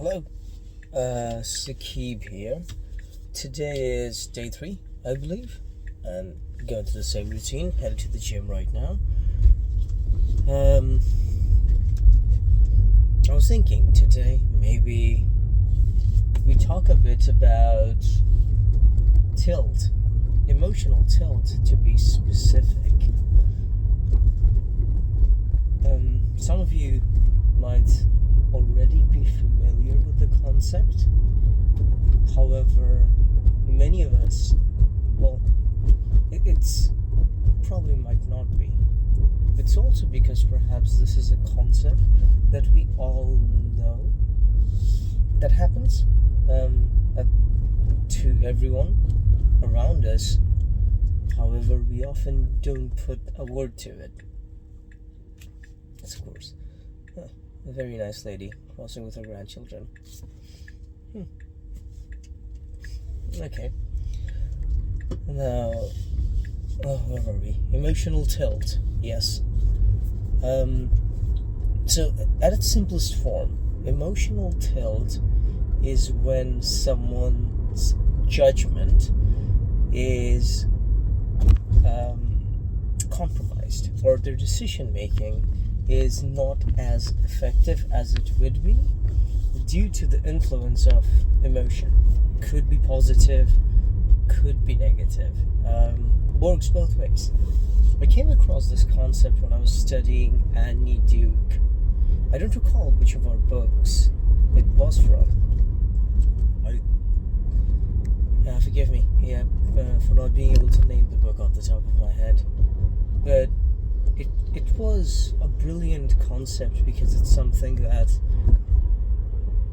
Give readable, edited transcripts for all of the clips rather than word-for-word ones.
Hello, Sakib here. Today is day 3, I believe, and going to the same routine, headed to the gym right now. I was thinking today maybe we talk a bit about tilt, emotional tilt to be specific. Some of you might already be familiar with the concept. However, many of us, it's probably might not be. It's also because perhaps this is a concept that we all know that happens to everyone around us. However, we often don't put a word to it. Of course. A very nice lady crossing with her grandchildren. Okay. Now, where were we? Emotional tilt. Yes. So, at its simplest form, emotional tilt is when someone's judgment is compromised, or their decision making is not as effective as it would be due to the influence of emotion. Could be positive, could be negative. Works both ways. I came across this concept when I was studying Annie Duke. I don't recall which of our books it was from. Forgive me, for not being able to name the book off the top of my head. But it was a brilliant concept because it's something that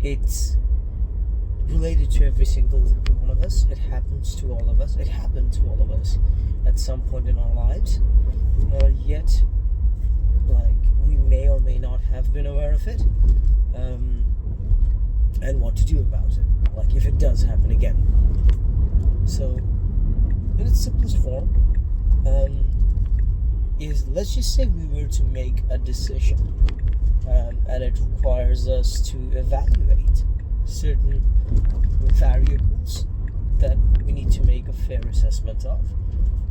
it's related to every single one of us. It happens to all of us. It happened to all of us at some point in our lives. Yet, we may or may not have been aware of it, and what to do about it. If it does happen again. So, in its simplest form, is let's just say we were to make a decision, and it requires us to evaluate certain variables that we need to make a fair assessment of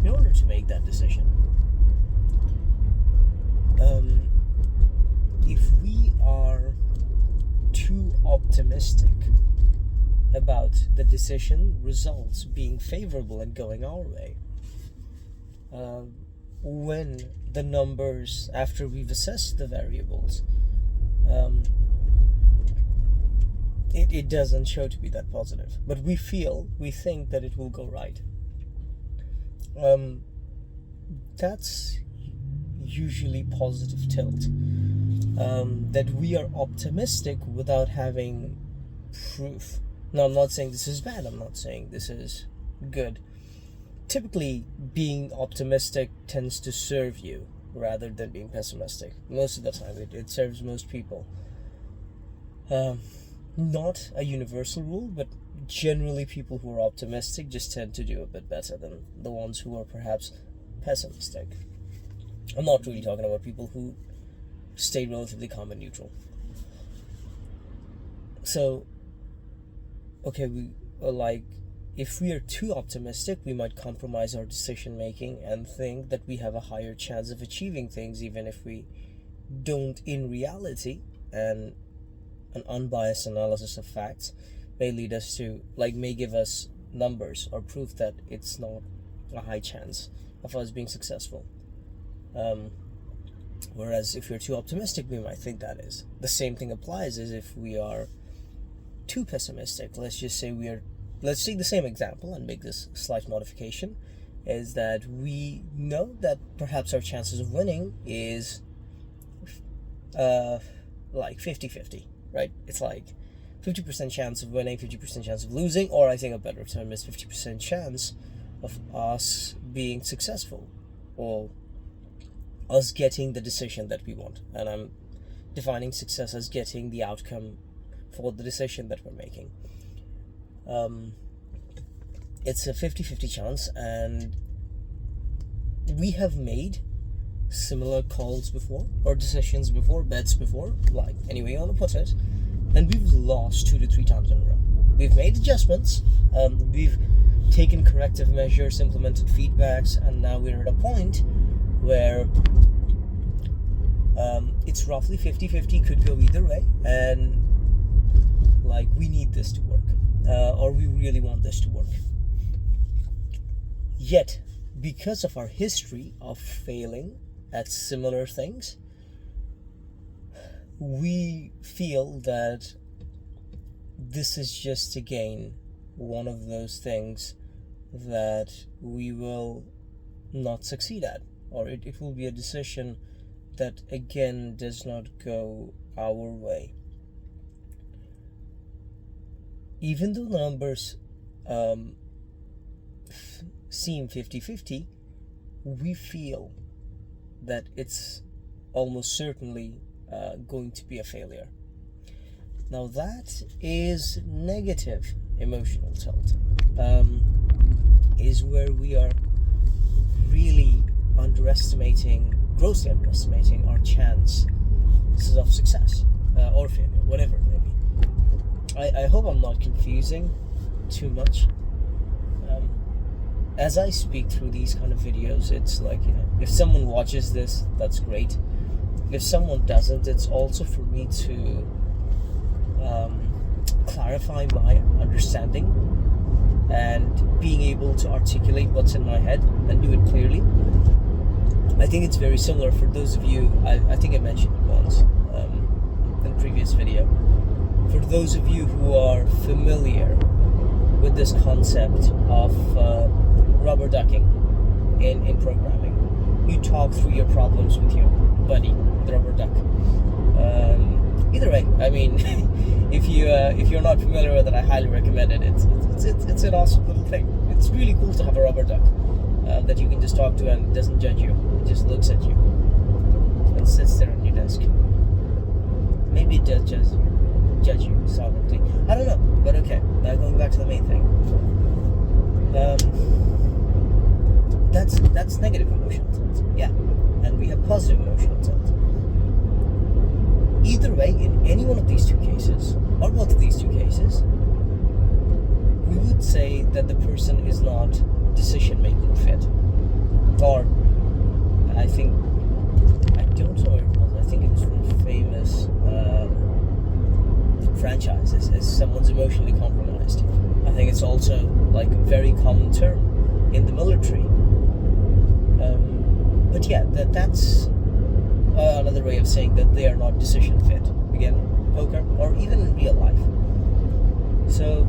in order to make that decision. If we are too optimistic about the decision results being favorable and going our way, when the numbers, after we've assessed the variables, it doesn't show to be that positive, but we think that it will go right. That's usually positive tilt. That we are optimistic without having proof. Now, I'm not saying this is bad, I'm not saying this is good. Typically, being optimistic tends to serve you rather than being pessimistic. Most of the time, it serves most people. Not a universal rule, but generally people who are optimistic just tend to do a bit better than the ones who are perhaps pessimistic. I'm not really talking about people who stay relatively calm and neutral. So, okay, if we are too optimistic, we might compromise our decision making and think that we have a higher chance of achieving things even if we don't in reality, and an unbiased analysis of facts may lead us to, may give us numbers or proof that it's not a high chance of us being successful. Whereas if we're too optimistic, we might think that is. The same thing applies as if we are too pessimistic. Let's take the same example and make this slight modification, is that we know that perhaps our chances of winning is 50-50, right? It's 50% chance of winning, 50% chance of losing, or I think a better term is 50% chance of us being successful, or us getting the decision that we want. And I'm defining success as getting the outcome for the decision that we're making. It's a 50-50 chance, and we have made similar calls before, or decisions before, bets before, any way you want to put it, and we've lost 2 to 3 times in a row. We've made adjustments, we've taken corrective measures, implemented feedbacks, and now we're at a point where it's roughly 50-50, could go either way, and like, we need this to work, or we really want this to work. Yet, because of our history of failing at similar things, we feel that this is just, again, one of those things that we will not succeed at, or it will be a decision that, again, does not go our way. Even though the numbers seem 50-50, we feel that it's almost certainly going to be a failure. Now that is negative emotional tilt, is where we are really grossly underestimating our chances of success, or failure, whatever it may be. I hope I'm not confusing too much. As I speak through these kind of videos, it's like, if someone watches this, that's great. If someone doesn't, it's also for me to clarify my understanding and being able to articulate what's in my head and do it clearly. I think it's very similar for those of you, I think I mentioned it once in the previous video, for those of you who are familiar with this concept of rubber ducking in programming. You talk through your problems with your buddy, the rubber duck. Either way, I mean, if you're not familiar with it, I highly recommend it. It's an awesome little thing. It's really cool to have a rubber duck that you can just talk to, and it doesn't judge you. It just looks at you and sits there on your desk. Maybe it does judge you solidly. I don't know, but okay. Now going back to the main thing. That's negative emotional tilt. Yeah, and we have positive emotional tilt. Either way, in any one of these two cases, or both of these two cases, we would say that the person is not decision-making fit. Or, I don't know where it was, I think it was from a famous franchise, as someone's emotionally compromised. I think it's also like a very common term in the military. But yeah, that's another way of saying that they are not decision fit. Again, poker, or even in real life. So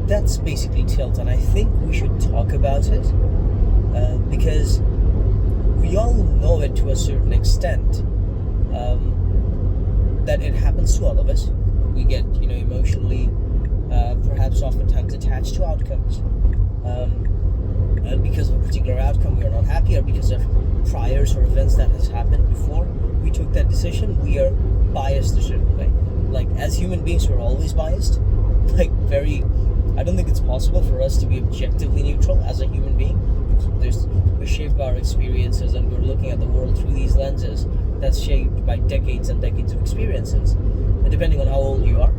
that's basically tilt, and I think we should talk about it because we all know it to a certain extent, that it happens to all of us. We get, emotionally, perhaps oftentimes attached to outcomes. And because of a particular outcome we are not happy, or because of priors or events that has happened before we took that decision, we are biased a certain way. Like, as human beings, we're always biased. I don't think it's possible for us to be objectively neutral as a human being. We're shaped by our experiences, and we're looking at the world through these lenses that's shaped by decades and decades of experiences. And depending on how old you are.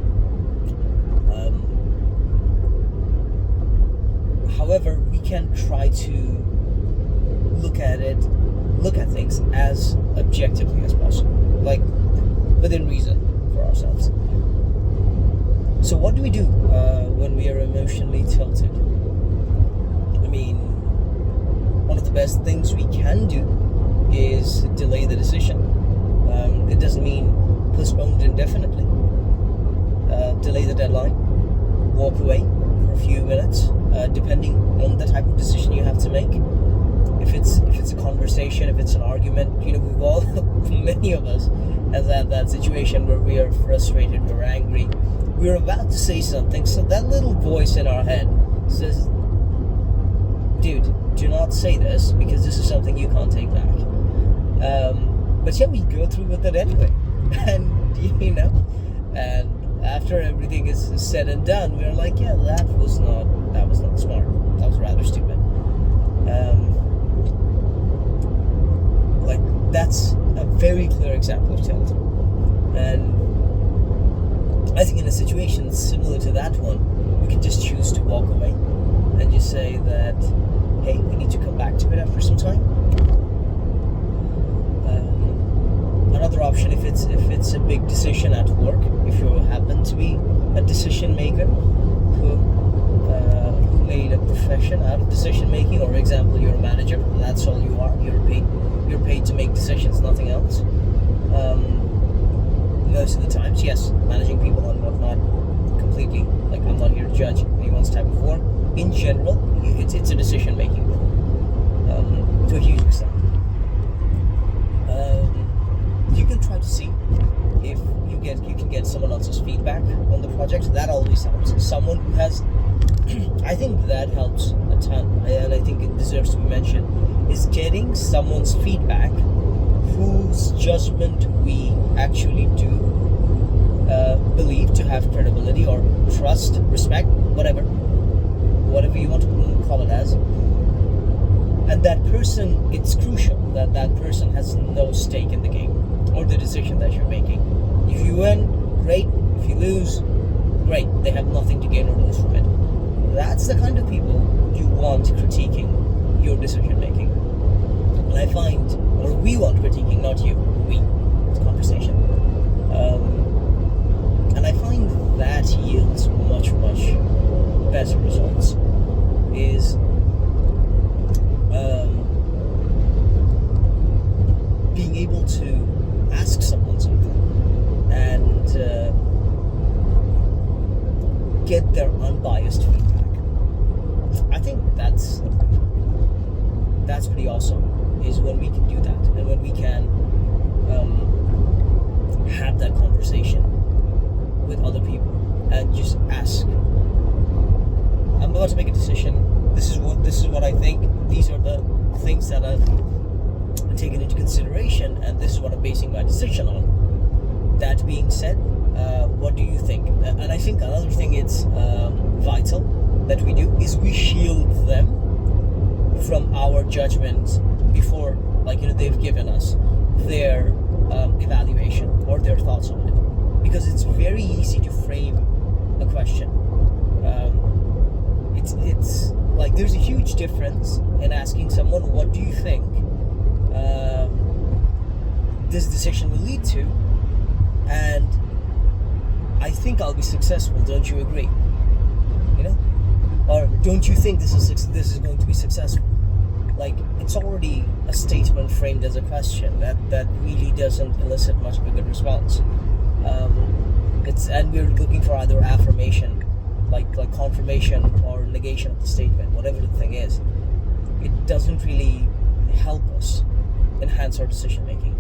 However, we can try to look at things as objectively as possible, like within reason for ourselves. So what do we do when we are emotionally tilted? I mean, one of the best things we can do is delay the decision. It doesn't mean postponed indefinitely. Delay the deadline, walk away for a few minutes, depending on the type of decision you have to make. If it's a conversation, if it's an argument, we've all, many of us, has had that situation where we are frustrated, we're angry, we're about to say something, so that little voice in our head says, dude, do not say this, because this is something you can't take back. But yeah, we go through with it anyway. And, and after everything is said and done, we're like, yeah, that was not smart. That was rather stupid. That's a very clear example of tilt. And I think in a situation similar to that one, we can just choose to walk away and just say that, hey, we need to come back to it after some time. Another option, if it's a big decision at work, if you happen to be a decision maker who made a profession out of decision making, or example, you're a manager, that's all you are. You're paid to make decisions, nothing else. Most of the times, yes, managing people and whatnot, completely. Like, I'm not here to judge anyone's type of work. In general, it's a decision making role, to a huge extent. You can try to see if you can get someone else's feedback on the project. That always helps. Someone who has, I think that helps a ton, and I think it deserves to be mentioned, is getting someone's feedback whose judgment we actually do believe to have credibility or trust, respect, whatever you want to call it as. And that person, it's crucial that person has no stake in the game or the decision that you're making. If you win, great. If you lose, great. They have nothing to gain or lose from it. That's the kind of people you want critiquing your decision making. And I find, or we want critiquing, not you, we. It's a conversation. And I find that yields much, much better results. Is being able to ask someone something and get their unbiased feedback. I think that's pretty awesome, is when we can do that and when we can have that conversation with other people and just ask, I'm about to make a decision, this is what I think, these are the things that I've taken into consideration, and this is what I'm basing my decision on. That being said, what do you think? And I think another thing it's vital that we do is we shield them from our judgments before, they've given us their evaluation or their thoughts on it, because it's very easy to frame a question. It's like there's a huge difference in asking someone, what do you think this decision will lead to, and I think I'll be successful, don't you agree? Or don't you think this is going to be successful? Like, it's already a statement framed as a question that really doesn't elicit much of a good response. And we're looking for either affirmation, like confirmation, or negation of the statement, whatever the thing is. It doesn't really help us enhance our decision making.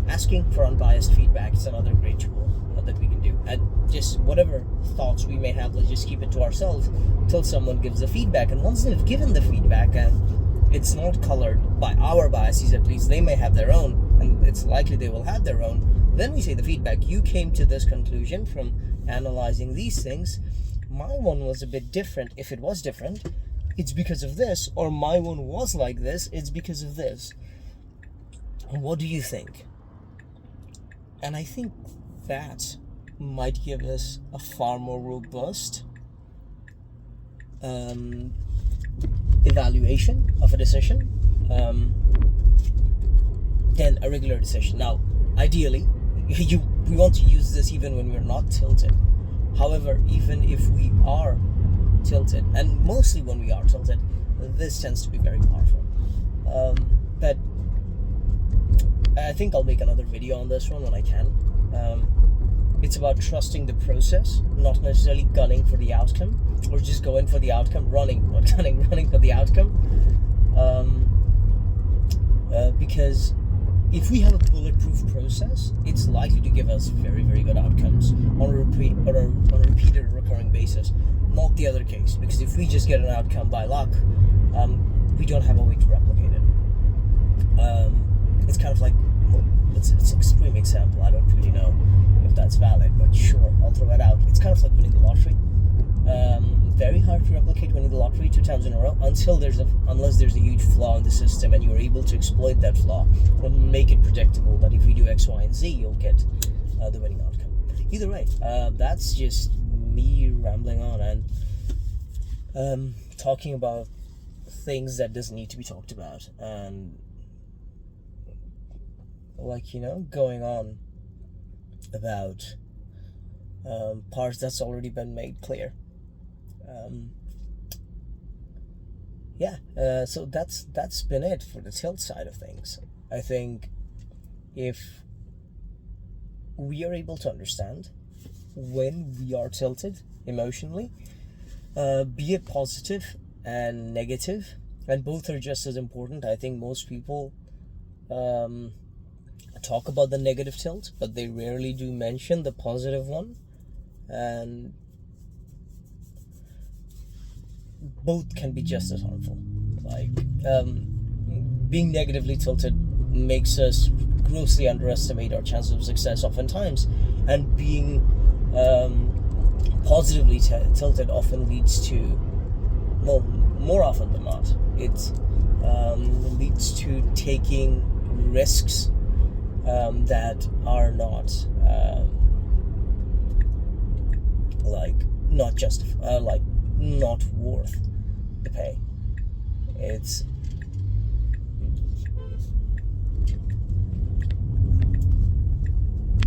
Asking for unbiased feedback is another great tool that we can do. And just whatever thoughts we may have, let's just keep it to ourselves till someone gives the feedback. And once they've given the feedback and it's not colored by our biases, at least they may have their own, and it's likely they will have their own, then we say the feedback, you came to this conclusion from analyzing these things. My one was a bit different. If it was different, it's because of this, or my one was like this, it's because of this. What do you think? And I think that might give us a far more robust evaluation of a decision than a regular decision. Now, ideally, we want to use this even when we're not tilted. However, even if we are tilted, and mostly when we are tilted, this tends to be very powerful. But I think I'll make another video on this one when I can. It's about trusting the process, not necessarily gunning for the outcome, or just going for the outcome, running for the outcome. Because if we have a bulletproof process, it's likely to give us very, very good outcomes on a repeated or recurring basis. Not the other case, because if we just get an outcome by luck, we don't have a way to replicate it. It's kind of like, it's an extreme example, I don't really know if that's valid, but sure, I'll throw it out. It's kind of like winning the lottery. very hard to replicate winning the lottery 2 times in a row unless there's a huge flaw in the system and you're able to exploit that flaw and make it predictable that if you do X, Y, and Z, you'll get the winning outcome. Either way, that's just me rambling on and talking about things that doesn't need to be talked about, and going on about parts that's already been made clear. So that's been it for the tilt side of things. I think if we are able to understand when we are tilted emotionally, be it positive and negative, and both are just as important. I think most people talk about the negative tilt, but they rarely do mention the positive one, and both can be just as harmful. Being negatively tilted makes us grossly underestimate our chances of success oftentimes, and being positively tilted often leads to, more often than not, it leads to taking risks that are not not worth the pay. It's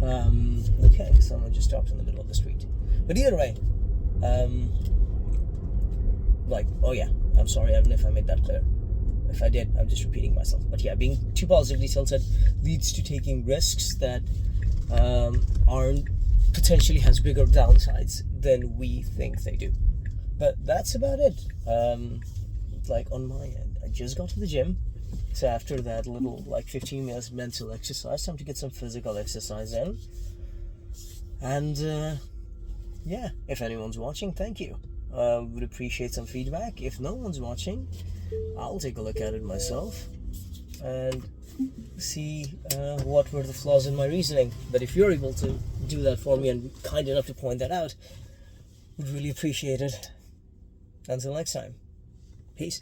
okay, someone just stopped in the middle of the street. But either way, I'm sorry, I don't know if I made that clear. If I did, I'm just repeating myself. But yeah, being too positively tilted leads to taking risks that aren't potentially has bigger downsides than we think they do. But that's about it. On my end, I just got to the gym. So after that little 15 minutes mental exercise, time to get some physical exercise in. And if anyone's watching, thank you. Would appreciate some feedback. If no one's watching, I'll take a look at it myself and see what were the flaws in my reasoning. But if you're able to do that for me and kind enough to point that out, would really appreciate it. Until next time, peace.